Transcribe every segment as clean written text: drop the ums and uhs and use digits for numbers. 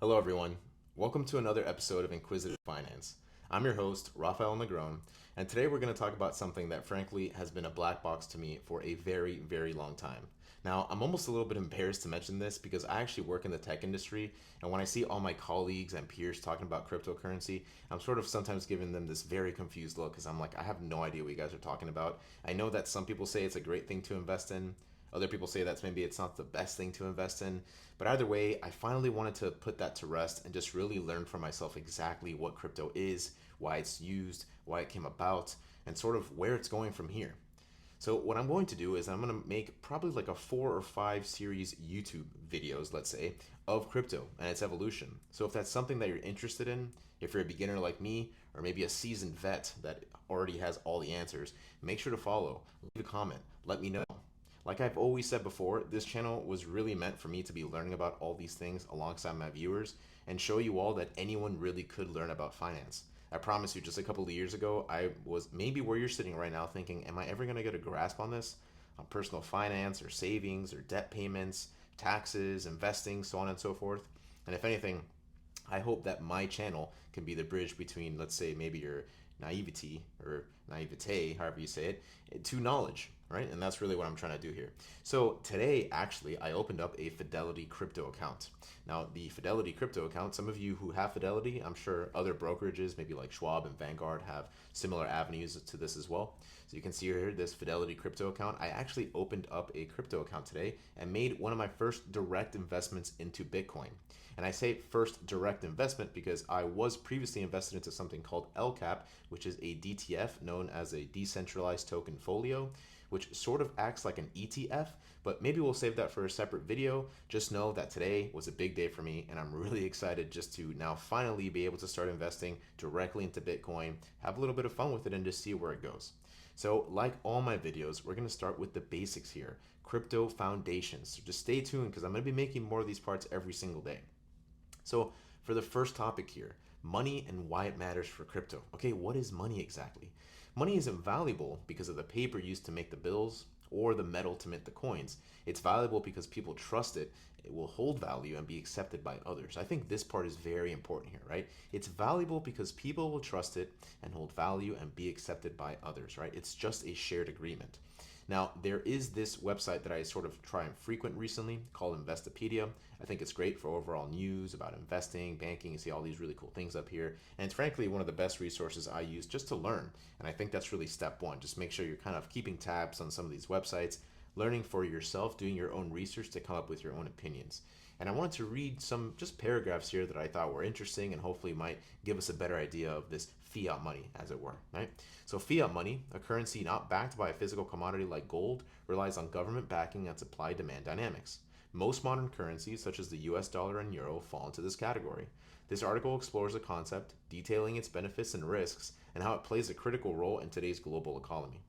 Hello, everyone. Welcome to another episode of Inquisitive Finance. I'm your host, Rafael Negron, and today we're going to talk about something that frankly has been a black box to me for a very, very long time. Now, I'm almost a little bit embarrassed to mention this because I actually work in the tech industry, and when I see all my colleagues and peers talking about cryptocurrency, I'm sort of sometimes giving them this very confused look because I'm like, I have no idea what you guys are talking about. I know that some people say it's a great thing to invest in. Other people say that's maybe it's not the best thing to invest in. But either way, I finally wanted to put that to rest and just really learn for myself exactly what crypto is, why it's used, why it came about, and sort of where it's going from here. So what I'm going to do is I'm going to make probably like a 4 or 5 series YouTube videos, let's say, of crypto and its evolution. So if that's something that you're interested in, if you're a beginner like me, or maybe a seasoned vet that already has all the answers, make sure to follow, leave a comment, let me know. Like I've always said before, this channel was really meant for me to be learning about all these things alongside my viewers and show you all that anyone really could learn about finance. I promise you, just a couple of years ago, I was maybe where you're sitting right now thinking, am I ever going to get a grasp on this? On personal finance or savings or debt payments, taxes, investing, so on and so forth. And if anything, I hope that my channel can be the bridge between, let's say, maybe your naivety or naivete, however you say it, to knowledge, right? And that's really what I'm trying to do here. So today, actually, I opened up a Fidelity crypto account. Now, the Fidelity crypto account, some of you who have Fidelity, I'm sure other brokerages, maybe like Schwab and Vanguard, have similar avenues to this as well. So you can see here this Fidelity crypto account. I actually opened up a crypto account today and made one of my first direct investments into Bitcoin. And I say first direct investment because I was previously invested into something called LCAP, which is a DTF known as a decentralized token folio, which sort of acts like an ETF, but maybe we'll save that for a separate video. Just know that today was a big day for me, and I'm really excited just to now finally be able to start investing directly into Bitcoin, have a little bit of fun with it, and just see where it goes. So like all my videos, we're going to start with the basics here, crypto foundations. So just stay tuned because I'm going to be making more of these parts every single day. So for the first topic here, money and why it matters for crypto. Okay, what is money exactly? Money isn't valuable because of the paper used to make the bills or the metal to mint the coins. It's valuable because people trust it. It will hold value and be accepted by others. I think this part is very important here, right? It's valuable because people will trust it and hold value and be accepted by others, right? It's just a shared agreement. Now, there is this website that I sort of try and frequent recently called Investopedia. I think it's great for overall news about investing, banking. You see all these really cool things up here. And it's frankly one of the best resources I use just to learn. And I think that's really step one. Just make sure you're kind of keeping tabs on some of these websites, learning for yourself, doing your own research to come up with your own opinions. And I wanted to read some just paragraphs here that I thought were interesting and hopefully might give us a better idea of this fiat money, as it were, right? So fiat money, a currency not backed by a physical commodity like gold, relies on government backing and supply-demand dynamics. Most modern currencies, such as the US dollar and euro, fall into this category. This article explores the concept, detailing its benefits and risks, and how it plays a critical role in today's global economy.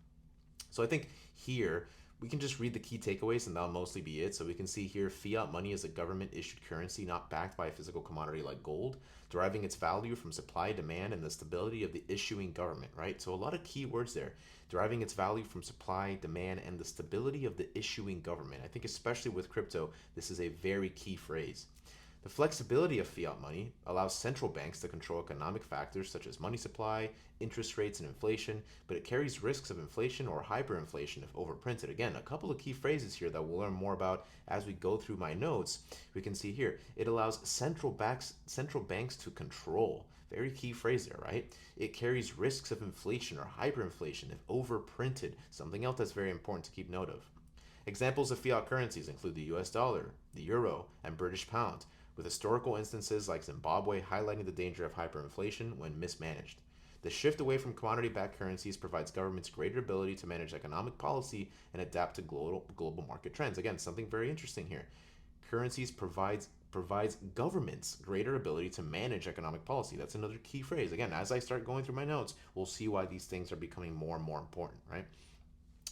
So I think here we can just read the key takeaways and that'll mostly be it. So we can see here fiat money is a government issued currency not backed by a physical commodity like gold, deriving its value from supply, demand, and the stability of the issuing government, right? So a lot of key words there. Deriving its value from supply, demand, and the stability of the issuing government. I think especially with crypto, this is a very key phrase. The flexibility of fiat money allows central banks to control economic factors such as money supply, interest rates, and inflation, but it carries risks of inflation or hyperinflation if overprinted. Again, a couple of key phrases here that we'll learn more about as we go through my notes. We can see here, it allows central banks to control. Very key phrase there, right? It carries risks of inflation or hyperinflation if overprinted, something else that's very important to keep note of. Examples of fiat currencies include the US dollar, the euro, and British pound, with historical instances like Zimbabwe highlighting the danger of hyperinflation when mismanaged. The shift away from commodity-backed currencies provides governments greater ability to manage economic policy and adapt to global market trends. Again, something very interesting here. Currencies provides governments greater ability to manage economic policy. That's another key phrase. Again, as I start going through my notes, we'll see why these things are becoming more and more important, right?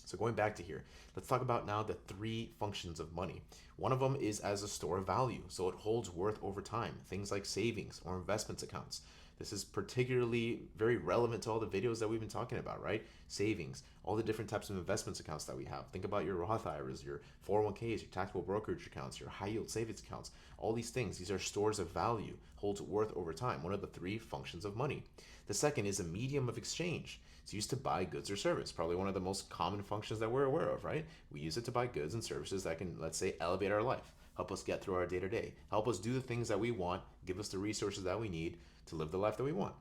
So going back to here, let's talk about now the three functions of money. One of them is as a store of value, so it holds worth over time, things like savings or investments accounts. This is particularly very relevant to all the videos that we've been talking about, right? Savings, all the different types of investments accounts that we have. Think about your Roth IRAs, your 401ks, your taxable brokerage accounts, your high yield savings accounts, all these things. These are stores of value, holds worth over time, one of the three functions of money. The second is a medium of exchange. It's used to buy goods or service, probably one of the most common functions that we're aware of, right? We use it to buy goods and services that can, let's say, elevate our life, help us get through our day to day, help us do the things that we want, give us the resources that we need to live the life that we want.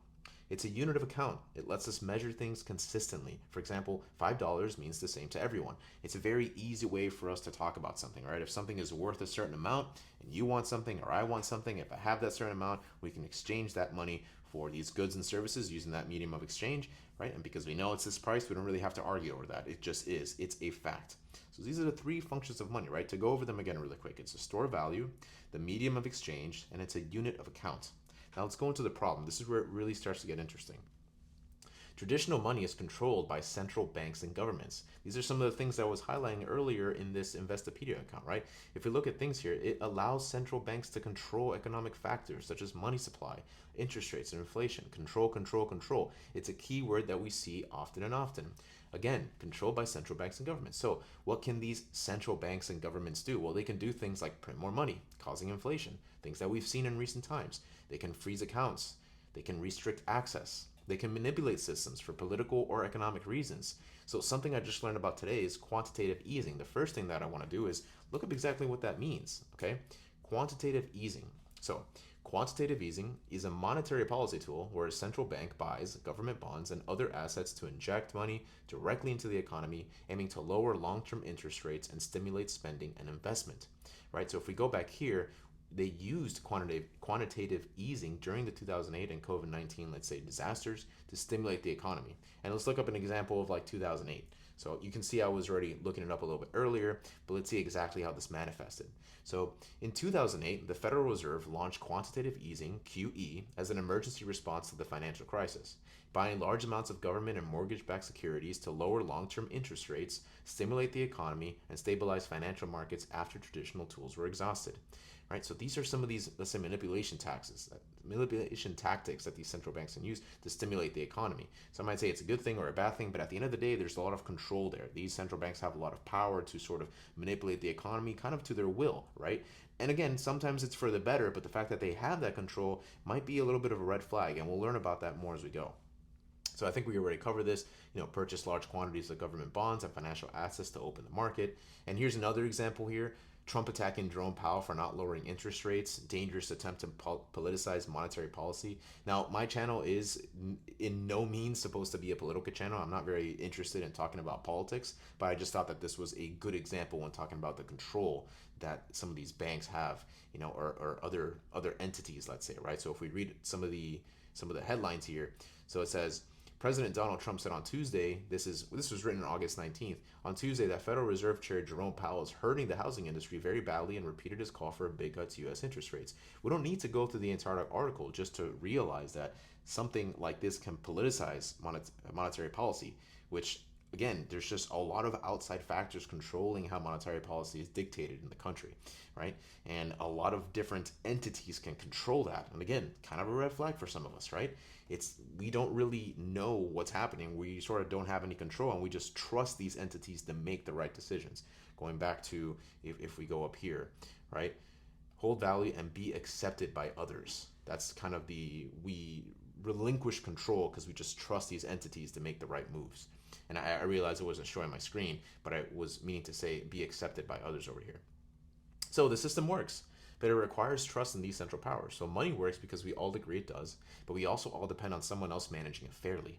It's a unit of account. It lets us measure things consistently. For example, $5 means the same to everyone. It's a very easy way for us to talk about something, right? If something is worth a certain amount and you want something or I want something, if I have that certain amount, we can exchange that money for these goods and services using that medium of exchange, right? And because we know it's this price, we don't really have to argue over that. It just is. It's a fact. So these are the three functions of money, right? To go over them again really quick. It's a store of value, the medium of exchange, and it's a unit of account. Now let's go into the problem. This is where it really starts to get interesting. Traditional money is controlled by central banks and governments. These are some of the things that I was highlighting earlier in this Investopedia account, right? If we look at things here, it allows central banks to control economic factors such as money supply, interest rates, and inflation. Control, control, control. It's a key word that we see often and often. Again, controlled by central banks and governments. So what can these central banks and governments do? Well, they can do things like print more money, causing inflation, things that we've seen in recent times. They can freeze accounts. They can restrict access. They can manipulate systems for political or economic reasons. So something I just learned about today is quantitative easing. The first thing that I want to do is look up exactly what that means, okay? Quantitative easing. So quantitative easing is a monetary policy tool where a central bank buys government bonds and other assets to inject money directly into the economy, aiming to lower long-term interest rates and stimulate spending and investment, right? So if we go back here, they used quantitative easing during the 2008 and COVID-19, let's say, disasters to stimulate the economy. And let's look up an example of like 2008. So you can see I was already looking it up a little bit earlier, but let's see exactly how this manifested. So in 2008, the Federal Reserve launched quantitative easing, QE, as an emergency response to the financial crisis, buying large amounts of government and mortgage-backed securities to lower long-term interest rates, stimulate the economy, and stabilize financial markets after traditional tools were exhausted. Right, so these are some of these, let's say, manipulation tactics that these central banks can use to stimulate the economy. Some might say it's a good thing or a bad thing, but at the end of the day, there's a lot of control there. These central banks have a lot of power to sort of manipulate the economy kind of to their will, right? And again, sometimes it's for the better, but the fact that they have that control might be a little bit of a red flag, and we'll learn about that more as we go. So I think we already covered this, purchase large quantities of government bonds and financial assets to open the market. And here's another example here. Trump attacking Jerome Powell for not lowering interest rates, dangerous attempt to politicize monetary policy. Now, my channel is in no means supposed to be a political channel. I'm not very interested in talking about politics, but I just thought that this was a good example when talking about the control that some of these banks have, or other entities, let's say, right? So if we read some of the headlines here, so it says, President Donald Trump said on Tuesday, this was written on August 19th, on Tuesday that Federal Reserve Chair Jerome Powell is hurting the housing industry very badly and repeated his call for a big cut to U.S. interest rates. We don't need to go through the entire article just to realize that something like this can politicize monetary policy, which, again, there's just a lot of outside factors controlling how monetary policy is dictated in the country, right? And a lot of different entities can control that. And again, kind of a red flag for some of us, right? We don't really know what's happening. We sort of don't have any control, and we just trust these entities to make the right decisions. Going back to if we go up here, right? Hold value and be accepted by others. That's kind of we relinquish control because we just trust these entities to make the right moves. And I realized it wasn't showing my screen, but I was meaning to say be accepted by others over here. So the system works, but it requires trust in these central powers. So money works because we all agree it does, but we also all depend on someone else managing it fairly.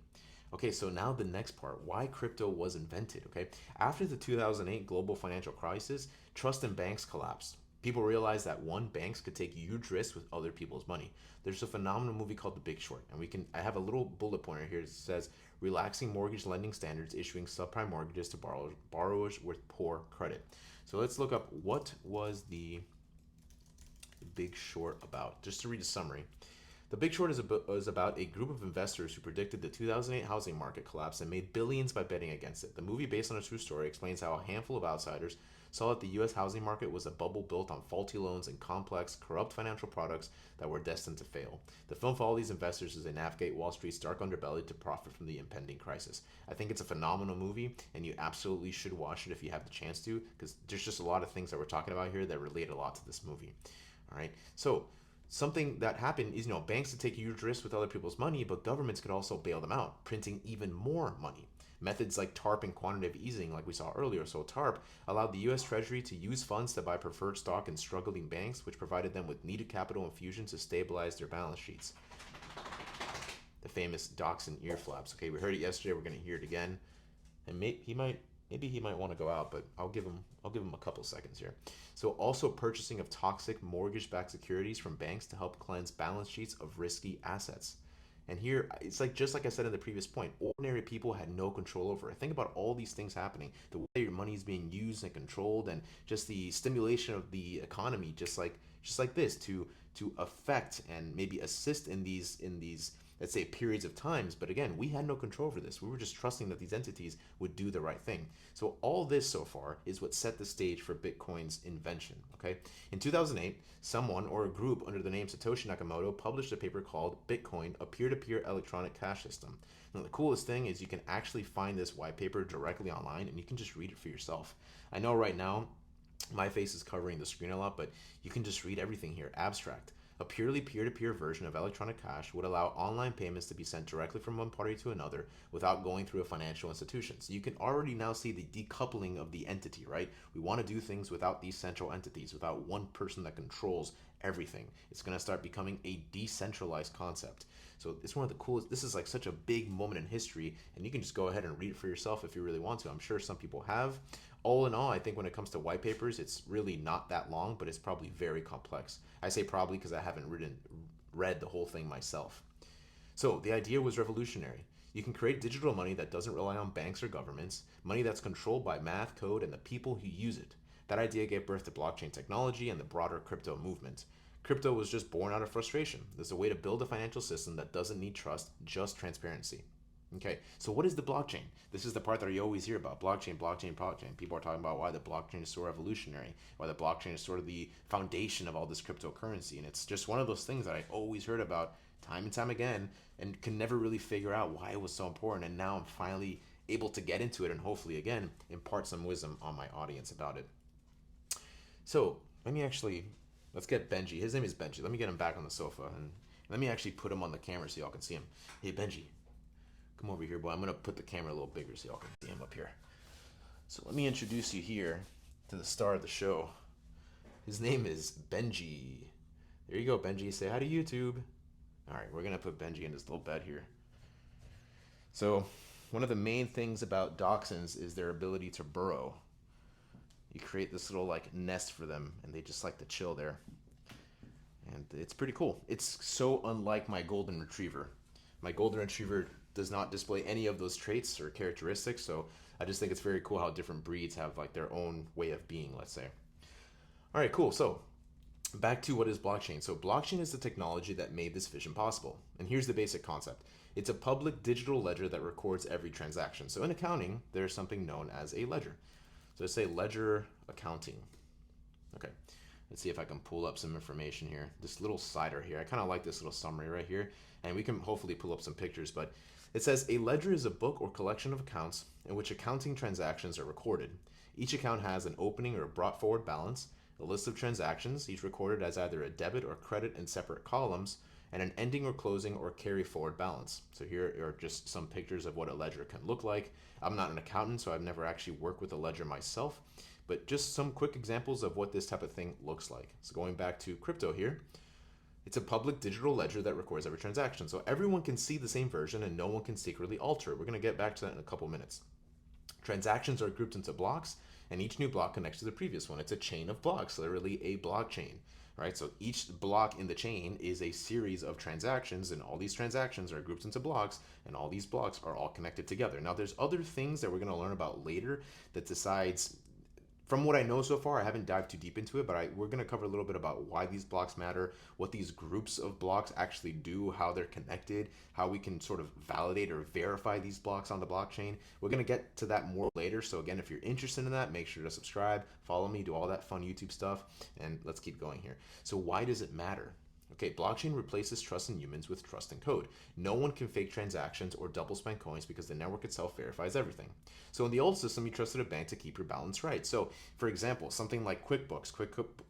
Okay, so now the next part, why crypto was invented, okay? After the 2008 global financial crisis, trust in banks collapsed. People realized that banks could take huge risks with other people's money. There's a phenomenal movie called The Big Short, and I have a little bullet pointer here that says, relaxing mortgage lending standards, issuing subprime mortgages to borrowers with poor credit. So let's look up what was the Big Short about. Just to read a summary. The Big Short is about a group of investors who predicted the 2008 housing market collapse and made billions by betting against it. The movie, based on a true story, explains how a handful of outsiders saw that the US housing market was a bubble built on faulty loans and complex, corrupt financial products that were destined to fail. The film follows these investors as they navigate Wall Street's dark underbelly to profit from the impending crisis. I think it's a phenomenal movie, and you absolutely should watch it if you have the chance to, because there's just a lot of things that we're talking about here that relate a lot to this movie. All right, so something that happened is, banks would take huge risks with other people's money, but governments could also bail them out, printing even more money. Methods like TARP and quantitative easing, like we saw earlier. So TARP allowed the U.S. Treasury to use funds to buy preferred stock in struggling banks, which provided them with needed capital infusion to stabilize their balance sheets. The famous Dachshund ear flaps. Okay, we heard it yesterday. We're going to hear it again, and maybe he might want to go out, but I'll give him a couple seconds here. So also purchasing of toxic mortgage-backed securities from banks to help cleanse balance sheets of risky assets. And here, it's like just like I said in the previous point, ordinary people had no control over it. Think about all these things happening, the way your money is being used and controlled, and just the stimulation of the economy, just like this, to affect and maybe assist in these let's say periods of times. But again, we had no control over this. We were just trusting that these entities would do the right thing. So all this so far is what set the stage for Bitcoin's invention. Okay, in 2008, someone or a group under the name Satoshi Nakamoto published a paper called Bitcoin, a peer-to-peer electronic cash system. Now the coolest thing is you can actually find this white paper directly online, and you can just read it for yourself. I know right now my face is covering the screen a lot, but you can just read everything here. Abstract. A purely peer-to-peer version of electronic cash would allow online payments to be sent directly from one party to another without going through a financial institution. So you can already now see the decoupling of the entity, right? We want to do things without these central entities, without one person that controls everything. It's going to start becoming a decentralized concept. So it's one of the coolest. This is like such a big moment in history, and you can just go ahead and read it for yourself if you really want to. I'm sure some people have. All in all, I think when it comes to white papers, it's really not that long, but it's probably very complex. I say probably because I haven't read the whole thing myself. So the idea was revolutionary. You can create digital money that doesn't rely on banks or governments, money that's controlled by math, code, and the people who use it. That idea gave birth to blockchain technology and the broader crypto movement. Crypto was just born out of frustration. There's a way to build a financial system that doesn't need trust, just transparency. Okay, so what is the blockchain? This is the part that you always hear about. Blockchain, blockchain, blockchain. People are talking about why the blockchain is so revolutionary, why the blockchain is sort of the foundation of all this cryptocurrency. And it's just one of those things that I always heard about time and time again and can never really figure out why it was so important. And now I'm finally able to get into it and hopefully, again, impart some wisdom on my audience about it. So let's get Benji. His name is Benji. Let me get him back on the sofa and let me actually put him on the camera so y'all can see him. Hey, Benji. Come over here, boy. I'm going to put the camera a little bigger so y'all can see him up here. So let me introduce you here to the star of the show. His name is Benji. There you go, Benji. Say hi to YouTube. All right, we're going to put Benji in this little bed here. So one of the main things about dachshunds is their ability to burrow. You create this little nest for them, and they just like to chill there. And it's pretty cool. It's so unlike my golden retriever. My golden retriever does not display any of those traits or characteristics, so I just think it's very cool how different breeds have their own way of being, let's say. All right, cool. So back to what is blockchain. So blockchain is the technology that made this vision possible. And here's the basic concept. It's a public digital ledger that records every transaction. So in accounting, there's something known as a ledger. So let's say ledger accounting. Okay. Let's see if I can pull up some information here. This little slider here. I kind of like this little summary right here. And we can hopefully pull up some pictures, but it says a ledger is a book or collection of accounts in which accounting transactions are recorded. Each account has an opening or brought forward balance, a list of transactions, each recorded as either a debit or credit in separate columns, and an ending or closing or carry forward balance. So here are just some pictures of what a ledger can look like. I'm not an accountant, so I've never actually worked with a ledger myself, but just some quick examples of what this type of thing looks like. So going back to crypto here, it's a public digital ledger that records every transaction. So everyone can see the same version and no one can secretly alter it. We're going to get back to that in a couple minutes. Transactions are grouped into blocks, and each new block connects to the previous one. It's a chain of blocks, literally a blockchain, right? So each block in the chain is a series of transactions, and all these transactions are grouped into blocks, and all these blocks are all connected together. Now, there's other things that we're going to learn about later that decides From what I know so far, I haven't dived too deep into it, but we're going to cover a little bit about why these blocks matter, what these groups of blocks actually do, how they're connected, how we can sort of validate or verify these blocks on the blockchain. We're going to get to that more later. So again, if you're interested in that, make sure to subscribe, follow me, do all that fun YouTube stuff, and let's keep going here. So why does it matter? Okay, blockchain replaces trust in humans with trust in code. No one can fake transactions or double spend coins because the network itself verifies everything. So in the old system, you trusted a bank to keep your balance right. So for example, something like QuickBooks.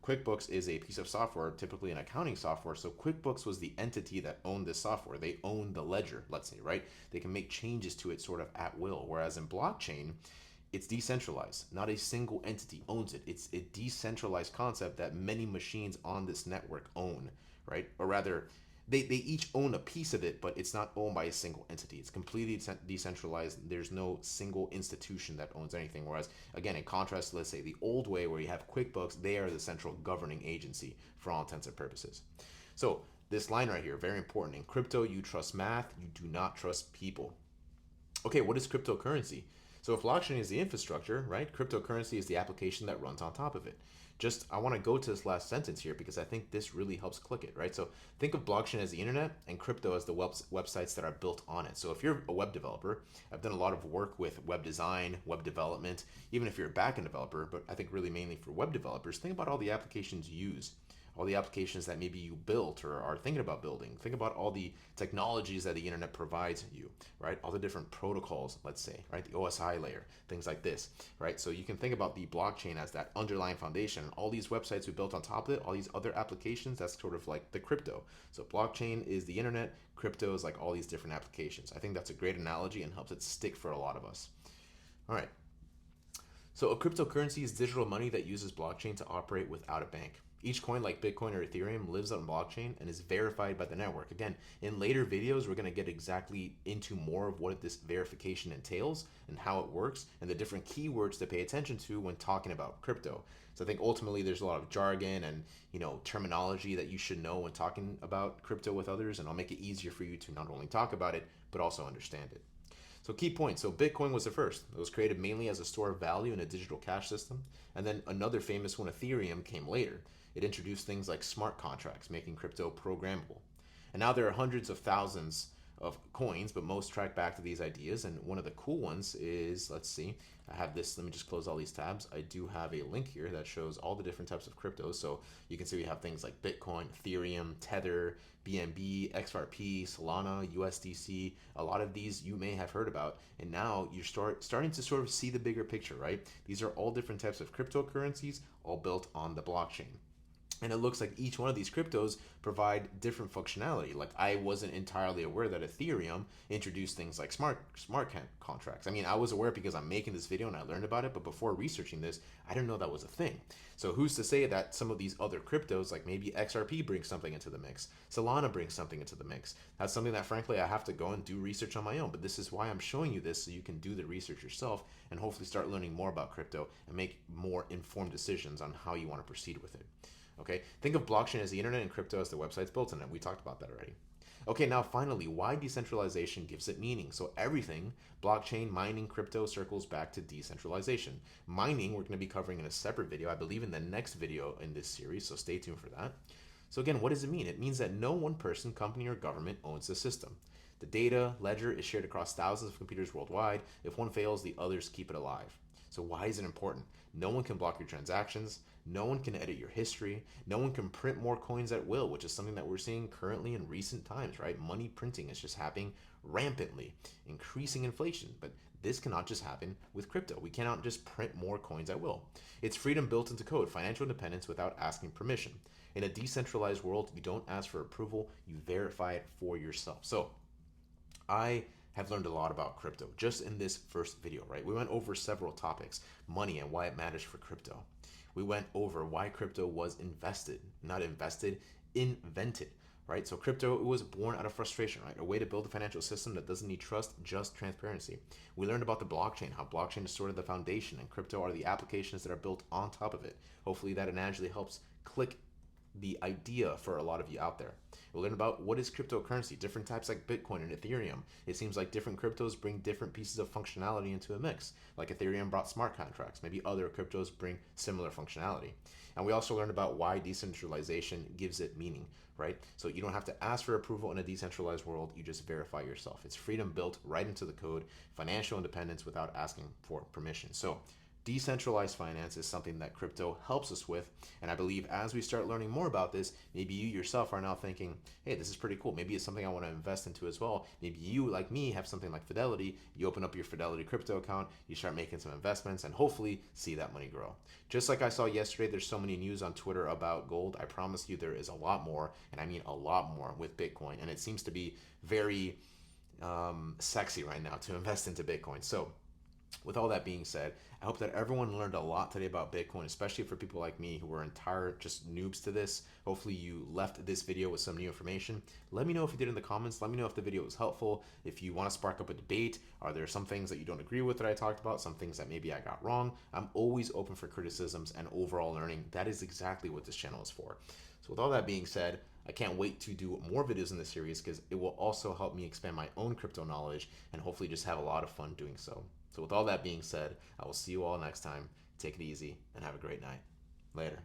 QuickBooks is a piece of software, typically an accounting software. So QuickBooks was the entity that owned this software. They own the ledger, let's say, right? They can make changes to it sort of at will. Whereas in blockchain, it's decentralized. Not a single entity owns it. It's a decentralized concept that many machines on this network own, right? Or rather, they each own a piece of it, but it's not owned by a single entity. It's completely decentralized. There's no single institution that owns anything. Whereas, again, in contrast to, let's say, the old way where you have QuickBooks, they are the central governing agency for all intents and purposes. So this line right here, very important. In crypto, you trust math, you do not trust people. Okay, what is cryptocurrency? So if blockchain is the infrastructure, right, cryptocurrency is the application that runs on top of it. Just, I want to go to this last sentence here because I think this really helps click it, right? So think of blockchain as the internet and crypto as the websites that are built on it. So if you're a web developer, I've done a lot of work with web design, web development, even if you're a backend developer, but I think really mainly for web developers, think about all the applications you use, all the applications that maybe you built or are thinking about building. Think about all the technologies that the internet provides you, right? All the different protocols, let's say, right? The OSI layer, things like this, right? So you can think about the blockchain as that underlying foundation. All these websites we built on top of it, all these other applications, that's sort of like the crypto. So blockchain is the internet, crypto is like all these different applications. I think that's a great analogy and helps it stick for a lot of us. All right. So a cryptocurrency is digital money that uses blockchain to operate without a bank. Each coin, like Bitcoin or Ethereum, lives on blockchain and is verified by the network. Again, in later videos, we're going to get exactly into more of what this verification entails and how it works and the different keywords to pay attention to when talking about crypto. So I think ultimately there's a lot of jargon and terminology that you should know when talking about crypto with others, and I'll make it easier for you to not only talk about it, but also understand it. So key points. So Bitcoin was the first. It was created mainly as a store of value in a digital cash system. And then another famous one, Ethereum, came later. It introduced things like smart contracts, making crypto programmable. And now there are hundreds of thousands of coins, but most track back to these ideas. And one of the cool ones is, let's see, I have this, let me just close all these tabs. I do have a link here that shows all the different types of cryptos. So you can see we have things like Bitcoin, Ethereum, Tether, BNB, XRP, Solana, USDC. A lot of these you may have heard about. And now you're starting to sort of see the bigger picture, right? These are all different types of cryptocurrencies, all built on the blockchain. And it looks like each one of these cryptos provide different functionality. Like I wasn't entirely aware that Ethereum introduced things like smart contracts. I mean, I was aware because I'm making this video and I learned about it, but before researching this, I didn't know that was a thing. So who's to say that some of these other cryptos, like maybe XRP brings something into the mix, Solana brings something into the mix. That's something that frankly I have to go and do research on my own, but this is why I'm showing you this so you can do the research yourself and hopefully start learning more about crypto and make more informed decisions on how you want to proceed with it. Okay, think of blockchain as the internet and crypto as the websites built on it. We talked about that already. Okay, now finally, why decentralization gives it meaning. So everything, blockchain, mining, crypto, circles back to decentralization. Mining, we're going to be covering in a separate video, I believe in the next video in this series, so stay tuned for that. So again, what does it mean? It means that no one person, company, or government owns the system. The data ledger is shared across thousands of computers worldwide. If one fails, the others keep it alive. So why is it important? No one can block your transactions. No one can edit your history. No one can print more coins at will, which is something that we're seeing currently in recent times, right? Money printing is just happening rampantly, increasing inflation. But this cannot just happen with crypto. We cannot just print more coins at will. It's freedom built into code, financial independence without asking permission. In a decentralized world, you don't ask for approval, you verify it for yourself. So I have learned a lot about crypto just in this first video, right? We went over several topics, money and why it matters for crypto. We went over why crypto was invented, right? So crypto was born out of frustration, right? A way to build a financial system that doesn't need trust, just transparency. We learned about the blockchain, how blockchain is sort of the foundation and crypto are the applications that are built on top of it. Hopefully that analogy helps click the idea for a lot of you out there. We'll learn about what is cryptocurrency, different types like Bitcoin and Ethereum. It seems like different cryptos bring different pieces of functionality into a mix. Like Ethereum brought smart contracts, maybe other cryptos bring similar functionality. And we also learned about why decentralization gives it meaning, right? So you don't have to ask for approval in a decentralized world, you just verify yourself. It's freedom built right into the code, financial independence without asking for permission. So decentralized finance is something that crypto helps us with. And I believe as we start learning more about this, maybe you yourself are now thinking, hey, this is pretty cool. Maybe it's something I want to invest into as well. Maybe you, like me, have something like Fidelity. You open up your Fidelity crypto account, you start making some investments, and hopefully see that money grow. Just like I saw yesterday, there's so many news on Twitter about gold. I promise you there is a lot more, and I mean a lot more with Bitcoin. And it seems to be very sexy right now to invest into Bitcoin. So with all that being said, I hope that everyone learned a lot today about Bitcoin, especially for people like me who are entire just noobs to this. Hopefully you left this video with some new information. Let me know if you did in the comments. Let me know if the video was helpful. If you want to spark up a debate, are there some things that you don't agree with that I talked about, some things that maybe I got wrong? I'm always open for criticisms and overall learning. That is exactly what this channel is for. So with all that being said, I can't wait to do more videos in this series because it will also help me expand my own crypto knowledge and hopefully just have a lot of fun doing so. So with all that being said, I will see you all next time. Take it easy and have a great night. Later.